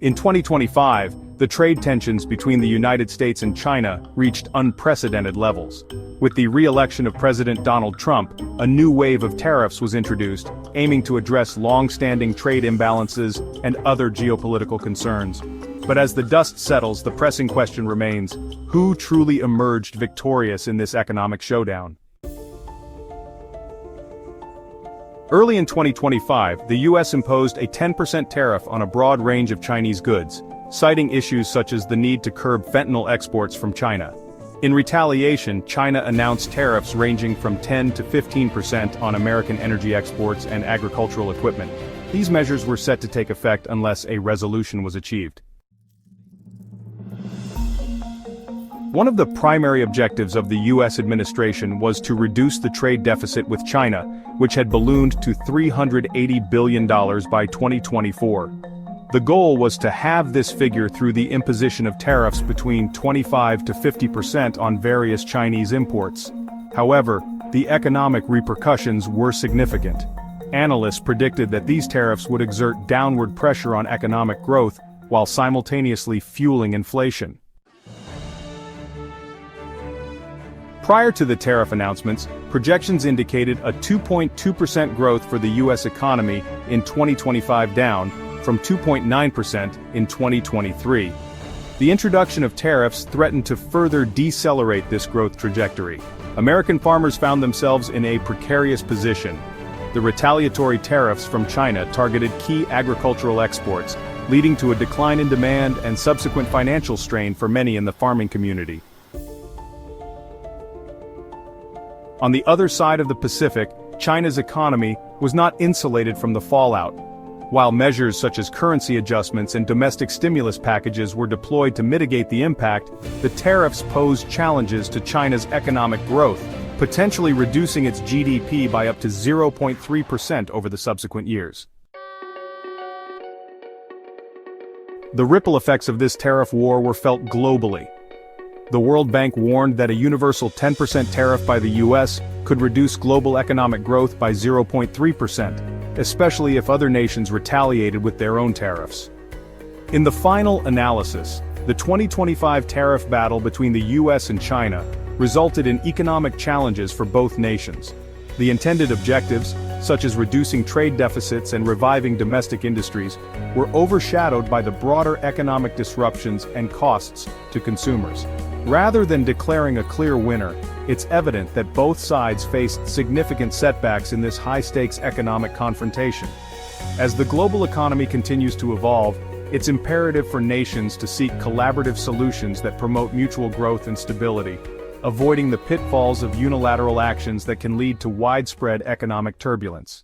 In 2025, the trade tensions between the United States and China reached unprecedented levels. With the re-election of President Donald Trump, a new wave of tariffs was introduced, aiming to address long-standing trade imbalances and other geopolitical concerns. But as the dust settles, the pressing question remains: who truly emerged victorious in this economic showdown? Early in 2025, the US imposed a 10% tariff on a broad range of Chinese goods, citing issues such as the need to curb fentanyl exports from China. In retaliation, China announced tariffs ranging from 10 to 15% on American energy exports and agricultural equipment. These measures were set to take effect unless a resolution was achieved. One of the primary objectives of the US administration was to reduce the trade deficit with China, which had ballooned to $380 billion by 2024. The goal was to halve this figure through the imposition of tariffs between 25 to 50% on various Chinese imports. However, the economic repercussions were significant. Analysts predicted that these tariffs would exert downward pressure on economic growth while simultaneously fueling inflation. Prior to the tariff announcements, projections indicated a 2.2% growth for the US economy in 2025, down from 2.9% in 2023. The introduction of tariffs threatened to further decelerate this growth trajectory. American farmers found themselves in a precarious position. The retaliatory tariffs from China targeted key agricultural exports, leading to a decline in demand and subsequent financial strain for many in the farming community. On the other side of the Pacific, China's economy was not insulated from the fallout. While measures such as currency adjustments and domestic stimulus packages were deployed to mitigate the impact, the tariffs posed challenges to China's economic growth, potentially reducing its GDP by up to 0.3% over the subsequent years. The ripple effects of this tariff war were felt globally. The World Bank warned that a universal 10% tariff by the US could reduce global economic growth by 0.3%, especially if other nations retaliated with their own tariffs. In the final analysis, the 2025 tariff battle between the US and China resulted in economic challenges for both nations. The intended objectives, such as reducing trade deficits and reviving domestic industries, were overshadowed by the broader economic disruptions and costs to consumers. Rather than declaring a clear winner, it's evident that both sides faced significant setbacks in this high-stakes economic confrontation. As the global economy continues to evolve, it's imperative for nations to seek collaborative solutions that promote mutual growth and stability, avoiding the pitfalls of unilateral actions that can lead to widespread economic turbulence.